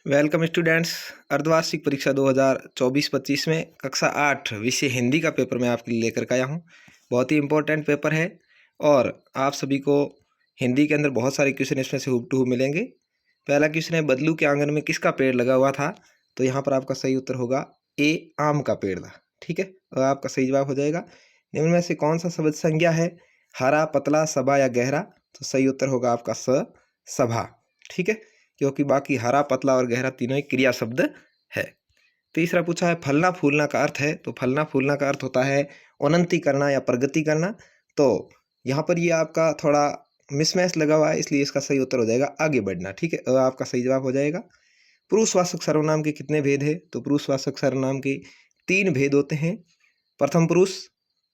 Welcome students. अर्धवार्षिक परीक्षा 2024-25 में कक्षा 8 विषय हिंदी का पेपर मैं आपके लिए लेकर के आया हूँ। बहुत ही इंपॉर्टेंट पेपर है और आप सभी को हिंदी के अंदर बहुत सारे क्वेश्चन इसमें से हुबहू मिलेंगे। पहला क्वेश्चन है, बदलू के आंगन में किसका पेड़ लगा हुआ था? तो यहाँ पर आपका सही उत्तर होगा ए, आम का पेड़ था। ठीक है, और आपका सही जवाब हो जाएगा। निम्न में से कौन सा शब्द संज्ञा है? हरा, पतला, सबा या गहरा? तो सही उत्तर होगा आपका स, सभा। ठीक है, क्योंकि बाकी हरा, पतला और गहरा तीनों ही क्रिया शब्द है। तीसरा पूछा है, फलना फूलना का अर्थ है? तो फलना फूलना का अर्थ होता है उन्नति करना या प्रगति करना। तो यहाँ पर ये आपका थोड़ा मिसमैच लगा हुआ है, इसलिए इसका सही उत्तर हो जाएगा आगे बढ़ना। ठीक है, आपका सही जवाब हो जाएगा। पुरुषवाचक सर्वनाम के कितने भेद है? तो पुरुषवाचक सर्वनाम के 3 भेद होते हैं। प्रथम पुरुष,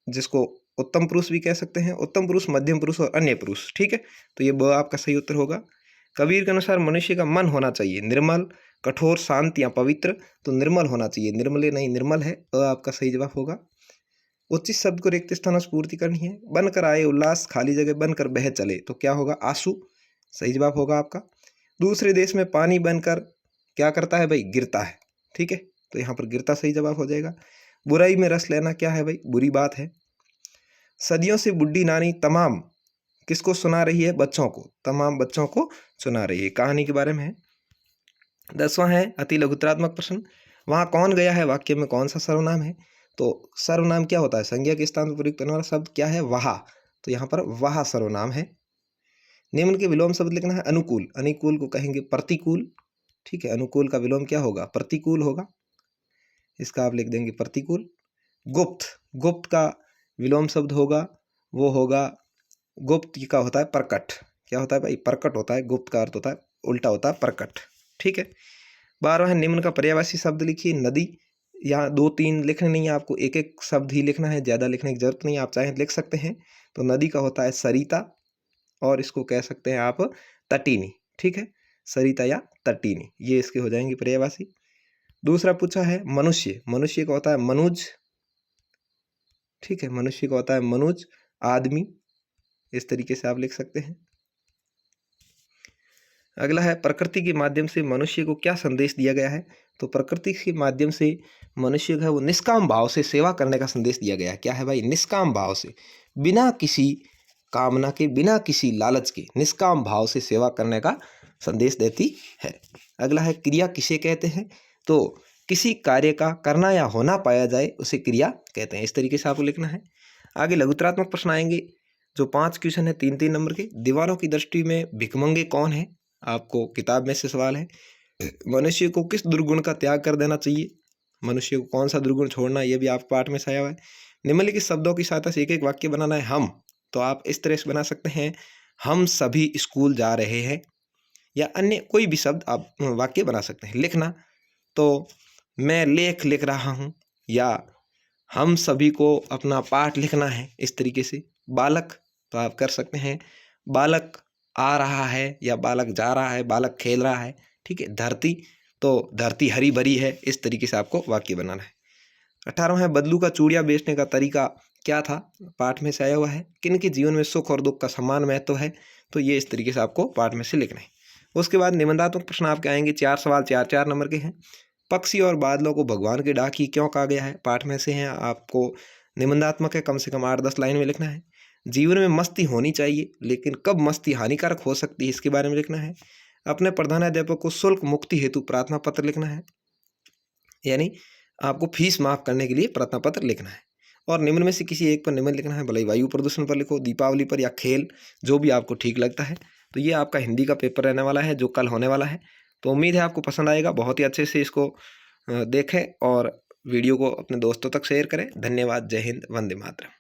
जिसको उत्तम पुरुष भी कह सकते हैं, उत्तम पुरुष, मध्यम पुरुष और अन्य पुरुष। ठीक है, तो ये ब आपका सही उत्तर होगा। कबीर के अनुसार मनुष्य का मन होना चाहिए निर्मल, कठोर, शांत या पवित्र? तो निर्मल होना चाहिए, निर्मल नहीं निर्मल है। आपका सही जवाब होगा। उचित शब्द को रिक्त स्थानों से पूर्ति करनी है। बनकर आए उल्लास, खाली जगह बनकर बह चले, तो क्या होगा? आंसू। सही जवाब होगा आपका। दूसरे देश में पानी बनकर क्या करता है भाई? गिरता है। ठीक है, तो यहाँ पर गिरता सही जवाब हो जाएगा। बुराई में रस लेना क्या है भाई? बुरी बात है। सदियों से बुढ़ी नानी तमाम किसको सुना रही है? बच्चों को, तमाम बच्चों को सुना रही है। कहानी के बारे में है। 10वां है अति लघुत्रात्मक प्रश्न, वहाँ कौन गया है वाक्य में कौन सा सर्वनाम है? तो सर्वनाम क्या होता है? संज्ञा के स्थान पर प्रयुक्त होने वाला शब्द क्या है? वहा। तो यहाँ पर वहा सर्वनाम है। निम्न के विलोम शब्द लिखना है। अनुकूल, अनुकूल को कहेंगे प्रतिकूल। ठीक है, अनुकूल का विलोम क्या होगा? प्रतिकूल होगा। इसका आप लिख देंगे प्रतिकूल। गुप्त, गुप्त का विलोम शब्द होगा, वो होगा गुप्त का होता है प्रकट। क्या होता है भाई? प्रकट होता है। गुप्त का अर्थ होता है, उल्टा होता है प्रकट। ठीक है, 12वां है, निम्न का पर्यायवाची शब्द लिखिए। नदी, यहाँ 2-3 लिखने नहीं है आपको, एक एक शब्द ही लिखना है, ज़्यादा लिखने की जरूरत नहीं, आप चाहें लिख सकते हैं। तो नदी का होता है सरिता और इसको कह सकते हैं आप तटीनी। ठीक है, सरिता या तटीनी, ये इसके हो जाएंगे पर्यायवाची। दूसरा पूछा है मनुष्य, मनुष्य का होता है मनुज। ठीक है, मनुष्य का होता है मनुज, आदमी, इस तरीके से आप लिख सकते हैं। अगला है, प्रकृति के माध्यम से मनुष्य को क्या संदेश दिया गया है? तो प्रकृति के माध्यम से मनुष्य है वो निष्काम भाव से सेवा करने का संदेश दिया गया है। क्या है भाई? निष्काम भाव से, बिना किसी कामना के, बिना किसी लालच के, निष्काम भाव से सेवा करने का संदेश देती है। अगला है, क्रिया किसे कहते हैं? तो किसी कार्य का करना या होना पाया जाए उसे क्रिया कहते हैं। इस तरीके से आपको लिखना है। आगे लघुत्रात्मक प्रश्न आएंगे, जो 5 क्वेश्चन है 3-3 नंबर के। दीवारों की दृष्टि में भिखमंगे कौन है? आपको किताब में से सवाल है। मनुष्य को किस दुर्गुण का त्याग कर देना चाहिए? मनुष्य को कौन सा दुर्गुण छोड़ना, ये भी आप पाठ में से आया हुआ है। निम्नलिखित शब्दों की सहायता से एक एक वाक्य बनाना है। हम, तो आप इस तरह से बना सकते हैं, हम सभी स्कूल जा रहे हैं, या अन्य कोई भी शब्द आप वाक्य बना सकते हैं। लिखना, तो मैं लेख लिख रहा हूँ, या हम सभी को अपना पाठ लिखना है, इस तरीके से। बालक, तो आप कर सकते हैं बालक आ रहा है, या बालक जा रहा है, बालक खेल रहा है। ठीक है, धरती, तो धरती हरी भरी है, इस तरीके से आपको वाक्य बनाना है। 18वां है, बदलू का चूड़ियाँ बेचने का तरीका क्या था? पाठ में से आया हुआ है। किन के जीवन में सुख और दुख का समान महत्व है? तो ये इस तरीके से आपको पाठ में से लिखना है। उसके बाद निबंधात्मक प्रश्न आपके आएंगे। 4 सवाल 4-4 नंबर के हैं। पक्षी और बादलों को भगवान के डाकी क्यों कहा गया है? पाठ में से हैं, आपको निबंधात्मक है, कम से कम 8-10 लाइन में लिखना है। जीवन में मस्ती होनी चाहिए, लेकिन कब मस्ती हानिकारक हो सकती है, इसके बारे में लिखना है। अपने प्रधानाध्यापक को शुल्क मुक्ति हेतु प्रार्थना पत्र लिखना है, यानी आपको फीस माफ करने के लिए प्रार्थना पत्र लिखना है। और निम्न में से किसी एक पर निबंध लिखना है, भले ही वायु प्रदूषण पर लिखो, दीपावली पर, या खेल, जो भी आपको ठीक लगता है। तो ये आपका हिंदी का पेपर रहने वाला है, जो कल होने वाला है। तो उम्मीद है आपको पसंद आएगा। बहुत ही अच्छे से इसको देखें और वीडियो को अपने दोस्तों तक शेयर करें। धन्यवाद। जय हिंद, वंदे मातरम।